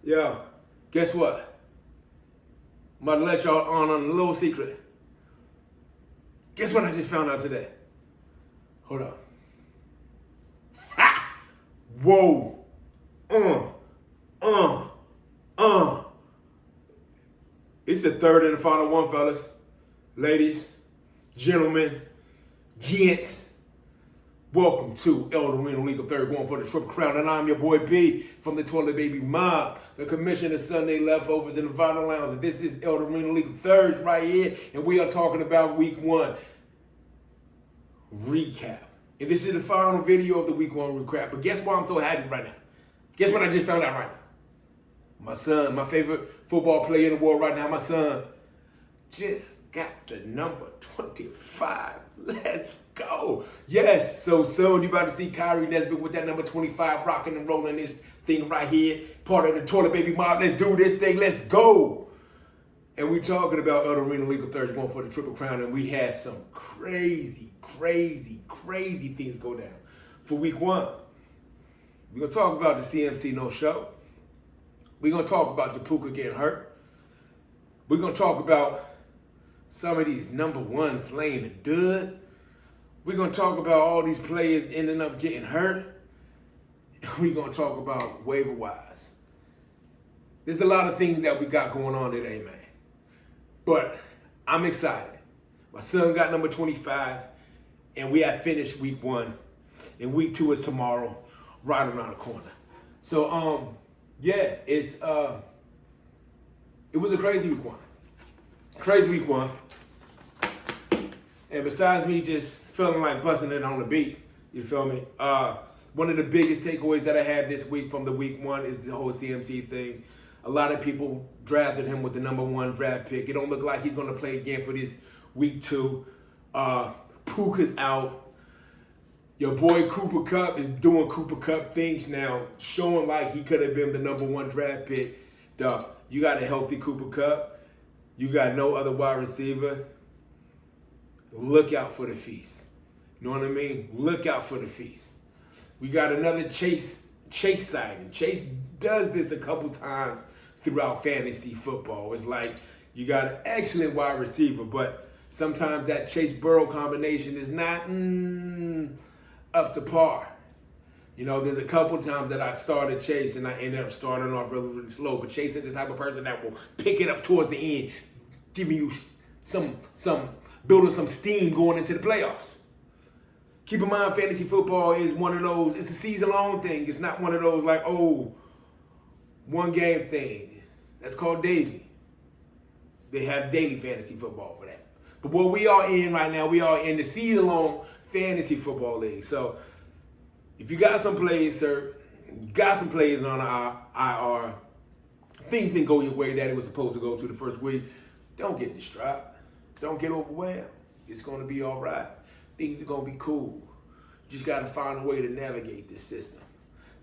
Yo, guess what? I'm about to let y'all on a little secret. Guess what I just found out today? Hold up. Ha! Whoa. It's the third and the final one, fellas. Ladies, gentlemen, gents. Welcome to LO3rds League of Third, going for the Triple Crown, and I'm your boy B from the Toilet Baby Mob, the Commissioner Sunday Leftovers in the Vinyl Lounge. And this is LO3rds League of Thirds right here, and we are talking about Week 1 recap. And this is the final video of the Week 1 recap. But guess why I'm so happy right now? Guess what I just found out right now? My son, my favorite football player in the world right now, my son, just got the number 25. Let's go. Yes, so soon you about to see Kyrie Nesbitt with that number 25 rocking and rolling this thing right here. Part of the Toilet Baby Mob. Let's do this thing. Let's go. And we talking about LO3rds League of Thirds going for the Triple Crown, and we had some crazy things go down for Week 1. We're going to talk about the CMC no-show. We're going to talk about the Puka getting hurt. We're going to talk about some of these number ones slaying the dud. We're going to talk about all these players ending up getting hurt. We're going to talk about waiver wise. There's a lot of things that we got going on today, man. But I'm excited. My son got number 25, and we have finished Week 1. And Week 2 is tomorrow, right around the corner. So, yeah, it was a crazy Week 1. Crazy Week 1. And besides me just feeling like busting it on the beat, you feel me? One of the biggest takeaways that I had this week from the Week 1 is the whole CMC thing. A lot of people drafted him with the number 1 draft pick. It don't look like he's going to play again for this Week 2. Puka's out. Your boy Cooper Kupp is doing Cooper Kupp things now, showing like he could have been the number 1 draft pick. Dog, you got a healthy Cooper Kupp. You got no other wide receiver. Look out for the feast. You know what I mean? Look out for the feast. We got another Chase sighting. Chase does this a couple times throughout fantasy football. It's like you got an excellent wide receiver, but sometimes that Chase-Burrow combination is not up to par. You know, there's a couple times that I started Chase and I ended up starting off really slow. But Chase is the type of person that will pick it up towards the end, giving you building some steam going into the playoffs. Keep in mind, fantasy football is one of those, it's a season-long thing. It's not one of those like, one-game thing. That's called daily. They have daily fantasy football for that. But what we are in right now, we are in the season-long fantasy football league. So if you got some players, sir, you got some players on IR, things didn't go your way that it was supposed to go to the first week, don't get distraught. Don't get overwhelmed. It's going to be all right. Things are going to be cool. You just got to find a way to navigate this system.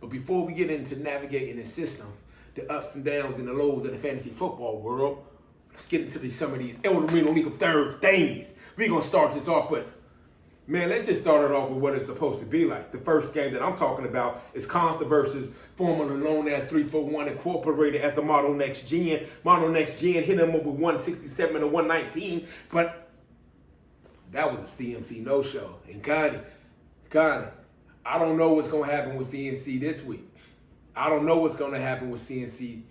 But before we get into navigating the system, the ups and downs and the lows of the fantasy football world, let's get into some of these LO3rds League of Thirds things. We're going to start this off with, man, let's just start it off with what it's supposed to be like. The first game that I'm talking about is Consta versus formerly known as 341 Incorporated as the Model Next Gen. Model Next Gen hit him up with 167 and 119, but that was a CMC no-show. And Connie, I don't know what's going to happen with CMC this week. I don't know what's going to happen with CMC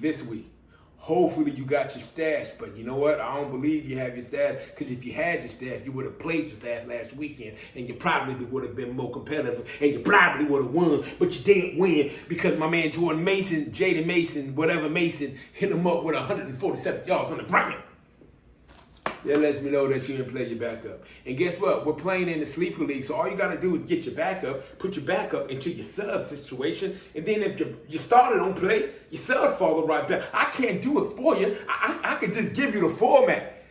this week. Hopefully you got your stash, but you know what? I don't believe you have your stash, because if you had your stash, you would have played your stash last weekend, and you probably would have been more competitive, and you probably would have won, but you didn't win because my man Jaden Mason, hit him up with 147 yards on the ground. That lets me know that you didn't play your backup. And guess what? We're playing in the sleeper league, so all you got to do is get your backup, put your backup into your sub situation, and then if your starter don't play, your sub follow right back. I can't do it for you. I could just give you the format.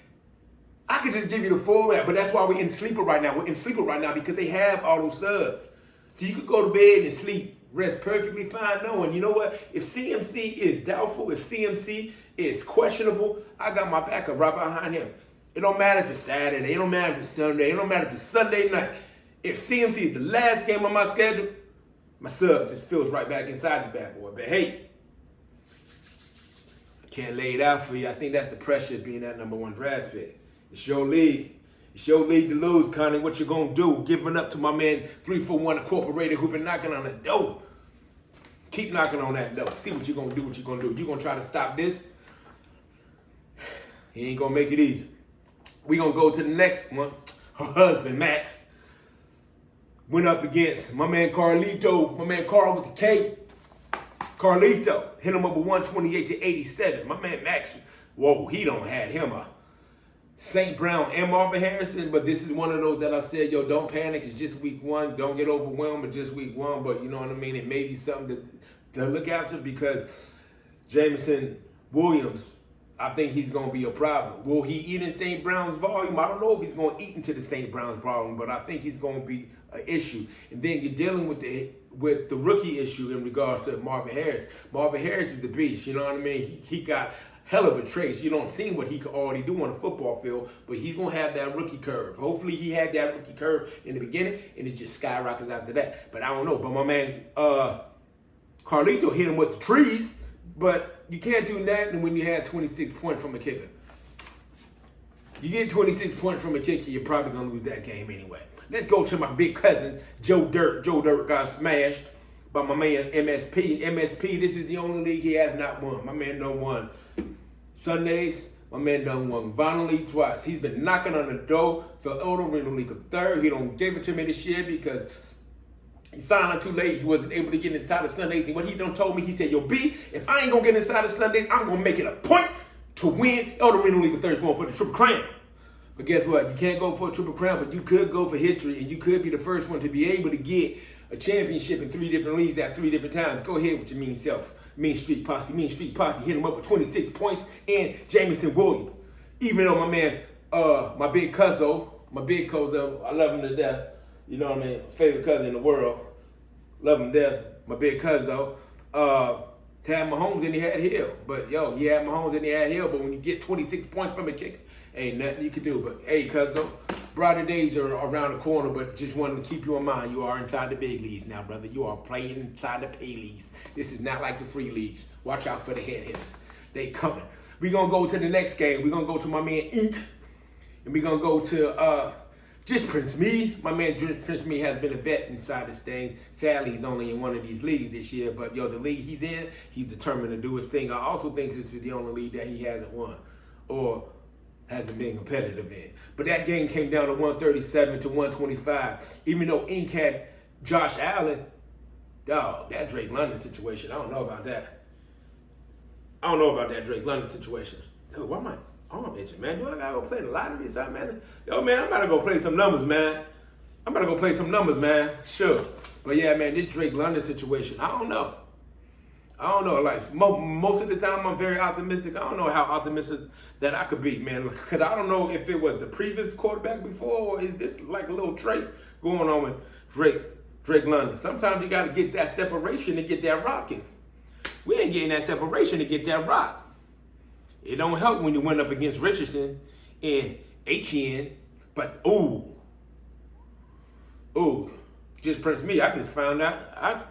But that's why we're in sleeper right now. We're in sleeper right now because they have auto subs. So you could go to bed and sleep, rest perfectly fine knowing, you know what? If CMC is doubtful, if CMC is questionable, I got my backup right behind him. It don't matter if it's Saturday. It don't matter if it's Sunday. It don't matter if it's Sunday night. If CMC is the last game on my schedule, my sub just feels right back inside the bad boy. But hey, Can't lay it out for you. I think that's the pressure of being that #1 draft pick. It's your league. It's your league to lose, Connie. What you gonna do? Giving up to my man 341 Incorporated who been knocking on the door. Keep knocking on that door. See what you gonna do, what you gonna do. You gonna try to stop this? He ain't gonna make it easy. We gonna go to the next one. Her husband, Max, went up against my man Carlito, my man Carl with the K. Carlito hit him up with 128-87. My man Max, whoa, he don't had him a St. Brown and Marvin Harrison, but this is one of those that I said, yo, don't panic. It's just week one. Don't get overwhelmed. It's just week one, but you know what I mean? It may be something to look after because Jameson Williams, I think he's going to be a problem. Will he eat in St. Brown's volume? I don't know if he's going to eat into the St. Brown's volume, but I think he's going to be an issue. And then you're dealing with the rookie issue in regards to Marvin Harris. Marvin Harris is a beast, you know what I mean? He got hell of a trace. You don't see what he could already do on the football field, but he's going to have that rookie curve. Hopefully he had that rookie curve in the beginning, and it just skyrockets after that. But I don't know. But my man Carlito hit him with the trees, but you can't do that when you have 26 points from a kicker. You get 26 points from a kicker, you're probably going to lose that game anyway. Let's go to my big cousin, Joe Dirt. Joe Dirt got smashed by my man MSP. MSP, this is the only league he has not won. My man done won Sundays. My man done won Vinyl League twice. He's been knocking on the door for LO3rds League of third. He don't give it to me this year because he signed on too late. He wasn't able to get inside of Sundays. And what he done told me, he said, yo, B, if I ain't going to get inside of Sundays, I'm going to make it a point to win LO3rds League of third going for the Triple Crown. But guess what? You can't go for a Triple Crown, but you could go for history, and you could be the first one to be able to get a championship in 3 different leagues at 3 different times. Go ahead with your mean self. Mean Street Posse hit him up with 26 points and Jameson Williams. Even though my man, my big cousin, I love him to death. You know what I mean? Favorite cousin in the world. Love him to death. My big cousin, had Mahomes and he had Hill. But yo, he had Mahomes and he had Hill. But when you get 26 points from a kicker, ain't nothing you can do. But hey, cousin, brighter days are around the corner, but just wanted to keep you in mind. You are inside the big leagues now, brother. You are playing inside the pay leagues. This is not like the free leagues. Watch out for the head hitters. They coming. We're going to go to the next game. We're going to go to my man Ink. And we're going to go to Just Prince Me. My man Just Prince Me has been a vet inside this thing. Sadly, he's only in one of these leagues this year. But yo, the league he's in, he's determined to do his thing. I also think this is the only league that he hasn't won or hasn't been competitive in. But that game came down to 137 to 125. Even though Ink had Josh Allen, dog, that Drake London situation, I don't know about that. I don't know about that Drake London situation. Dude, why am I arm itching, man? Do I gotta go play the lottery or something, man? Yo, man, I'm about to go play some numbers, man. Sure. But yeah, man, this Drake London situation, I don't know. Like, most of the time, I'm very optimistic. I don't know how optimistic that I could be, man. Because I don't know if it was the previous quarterback before, or is this like a little trait going on with Drake London. Sometimes you got to get that separation to get that rocking. We ain't getting that separation to get that rock. It don't help when you went up against Richardson and HN, but Just Prince Me, I just found out,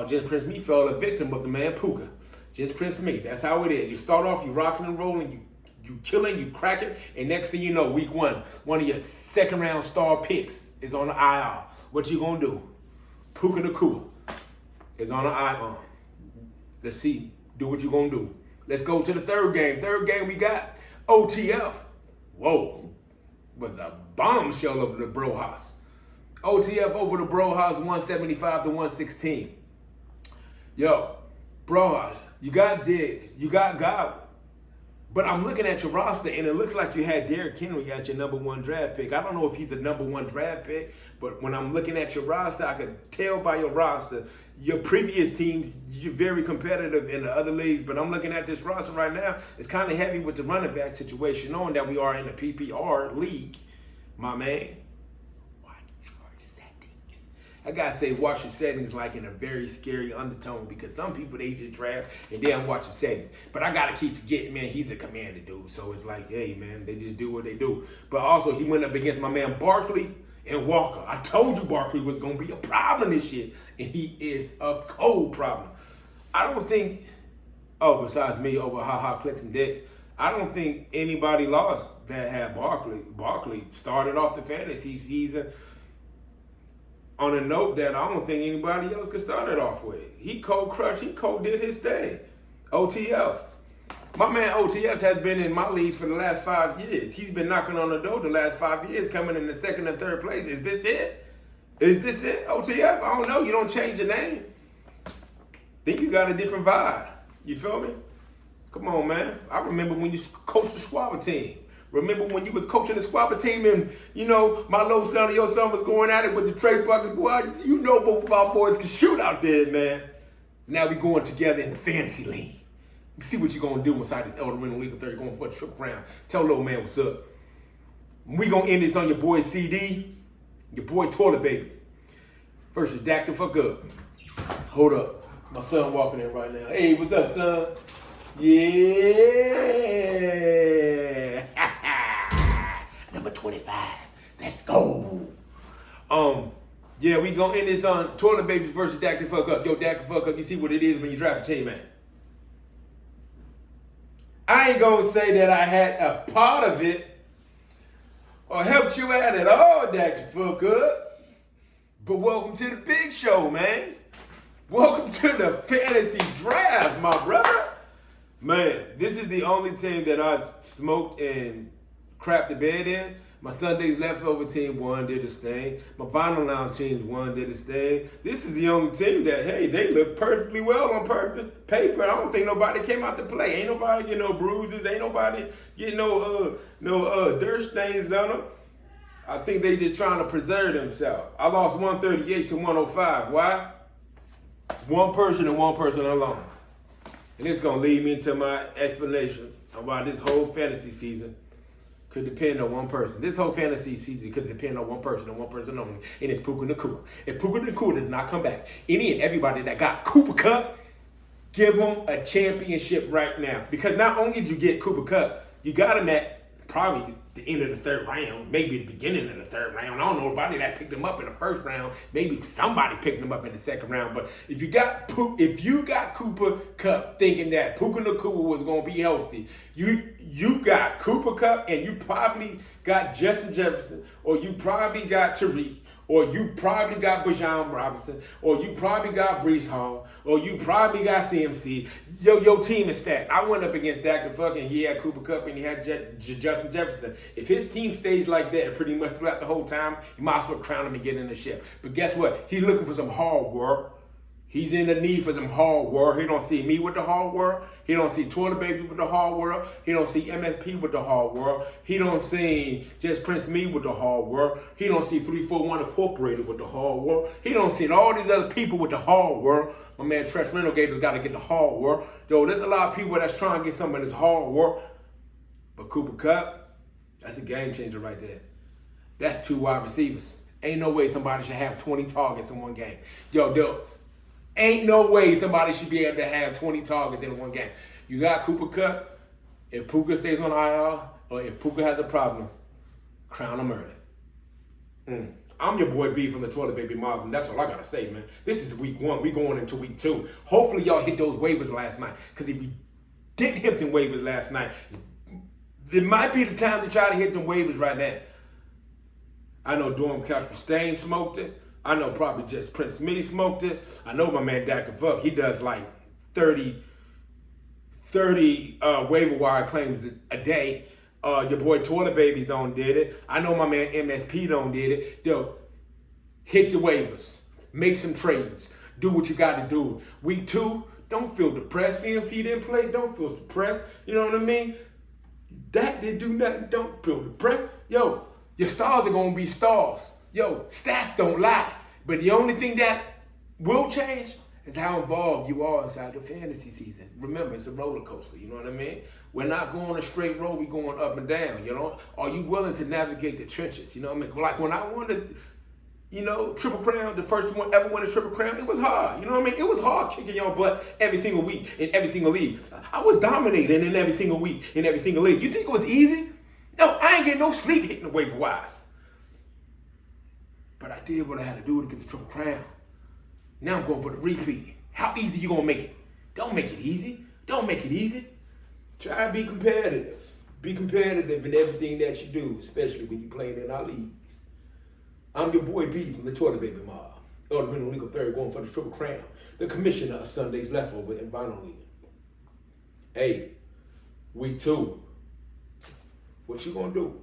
Just Prince Me fell a victim of the man Puka. Just Prince Me, that's how it is. You start off, you rocking and rolling, you killing, you cracking, and next thing you know, week one of your second round star picks is on the IR. What you gonna do? Puka Nakua is on the IR. Let's see, do what you gonna do. Let's go to the third game. Third game we got OTF. Whoa, was a bombshell over the Bro House. OTF over the Bro House, 175 to 116. Yo, Bro House, you got Diggs, you got Godwin. But I'm looking at your roster, and it looks like you had Derrick Henry as your #1 draft pick. I don't know if he's a #1 draft pick, but when I'm looking at your roster, I can tell by your roster, your previous teams, you're very competitive in the other leagues, but I'm looking at this roster right now, it's kind of heavy with the running back situation, knowing that we are in the PPR league, my man. I gotta say, watch your settings like in a very scary undertone, because some people, they just draft and they don't watch the settings. But I gotta keep forgetting, man, he's a commander dude. So it's like, hey, man, they just do what they do. But also, he went up against my man Barkley and Walker. I told you Barkley was gonna be a problem this year, and he is a cold problem. I don't think Oh, besides me over ha clicks and dicks, I don't think anybody lost that had Barkley. Barkley started off the fantasy season on a note that I don't think anybody else could start it off with. He cold crushed, he cold did his thing. OTF. My man OTF has been in my leagues for the last 5 years. He's been knocking on the door the last 5 years, coming in the second and third place. Is this it? Is this it, OTF? I don't know. You don't change your name. Think you got a different vibe. You feel me? Come on, man. I remember when you coached the squabble team. Remember when you was coaching the squabble team and, you know, my little son and your son was going at it with the Trey buckets. Boy, you know both of our boys can shoot out there, man. Now we going together in the fantasy league. See what you going to do inside this LO3rds League of 30 going for a triple crown. Tell little man what's up. We going to end this on your boy CD, your boy Toilet Babies versus Dak the fuck up. Hold up. My son walking in right now. Hey, what's up, son? Yeah. Number 25. Let's go. Yeah, we gonna end this on Toilet Babies versus Dak the fuck up. Yo, Dak the fuck up. You see what it is when you draft a team, man. I ain't gonna say that I had a part of it or helped you out at all, Dak the fuck up. But welcome to the big show, man. Welcome to the fantasy draft, my brother. Man, this is the only team that I smoked and crapped the bed in. My Sunday's leftover team won, did his thing. My Vinyl Lounge teams won, did his thing. This is the only team that, hey, they look perfectly well on purpose. Paper, I don't think nobody came out to play. Ain't nobody get no bruises. Ain't nobody get no dirt stains on them. I think they just trying to preserve themselves. I lost 138 to 105. Why? One person and one person alone. And it's going to lead me into my explanation of why this whole fantasy season could depend on one person. This whole fantasy season could depend on one person and one person only, and it's Puka Nacua. If Puka Nacua does not come back, any and everybody that got Cooper Kupp, give them a championship right now. Because not only did you get Cooper Kupp, you got him at probably the end of the third round, maybe the beginning of the third round. I don't know nobody that picked him up in the first round. Maybe somebody picked him up in the second round. But if you got Cooper Kupp thinking that Puka Nacua was going to be healthy, you got Cooper Kupp and you probably got Justin Jefferson, or you probably got Tariq, or you probably got Bijan Robinson, or you probably got Breece Hall, or you probably got CMC. Your team is stacked. I went up against Dak the fuck and he had Cooper Kupp and he had Justin Jefferson. If his team stays like that pretty much throughout the whole time, you might as well crown him and get in the ship. But guess what? He's looking for some hard work. He's in the need for some hard work. He don't see me with the hard work. He don't see Toilet Baby with the hard work. He don't see MSP with the hard work. He don't see Just Prince Me with the hard work. He don't see 341 Incorporated with the hard work. He don't see all these other people with the hard work. My man Tresh Renogator's got to get the hard work. Yo, there's a lot of people that's trying to get some of this hard work. But Cooper Kupp, that's a game changer right there. That's 2 wide receivers. Ain't no way somebody should have 20 targets in one game. Yo, ain't no way somebody should be able to have 20 targets in one game. You got Cooper Kupp. If Puka stays on IR, or if Puka has a problem, crown him early. I'm your boy B from the Toilet Baby Marvin. That's all I got to say, man. This is week 1. We going into week 2. Hopefully y'all hit those waivers last night. Because if you didn't hit them waivers last night, it might be the time to try to hit them waivers right now. I know Dorm Couch Stain smoked it. I know probably Just Prince Smitty smoked it. I know my man Dr. Vuck, he does like 30 waiver wire claims a day. Your boy Toilet Babies don't did it. I know my man MSP don't did it. Yo, hit the waivers. Make some trades. Do what you got to do. Week 2, don't feel depressed. CMC didn't play. Don't feel suppressed. You know what I mean? That didn't do nothing. Don't feel depressed. Yo, your stars are going to be stars. Yo, stats don't lie. But the only thing that will change is how involved you are inside the fantasy season. Remember, it's a roller coaster, you know what I mean? We're not going a straight road, we're going up and down, you know? Are you willing to navigate the trenches, you know what I mean? Like when I won the, Triple Crown, the first one ever won a Triple Crown, it was hard, you know what I mean? It was hard kicking your butt every single week in every single league. I was dominating in every single week in every single league. You think it was easy? No, I ain't getting no sleep hitting the waiver wires. But I did what I had to do to get the Triple Crown. Now I'm going for the repeat. How easy you gonna make it? Don't make it easy. Don't make it easy. Try to be competitive. Be competitive in everything that you do, especially when you're playing in our leagues. I'm your boy B from the Toilet Baby Mob. LO3rds Legal Third going for the Triple Crown. The commissioner of Sunday's Leftover in Vinyl League. Hey, week 2. What you gonna do?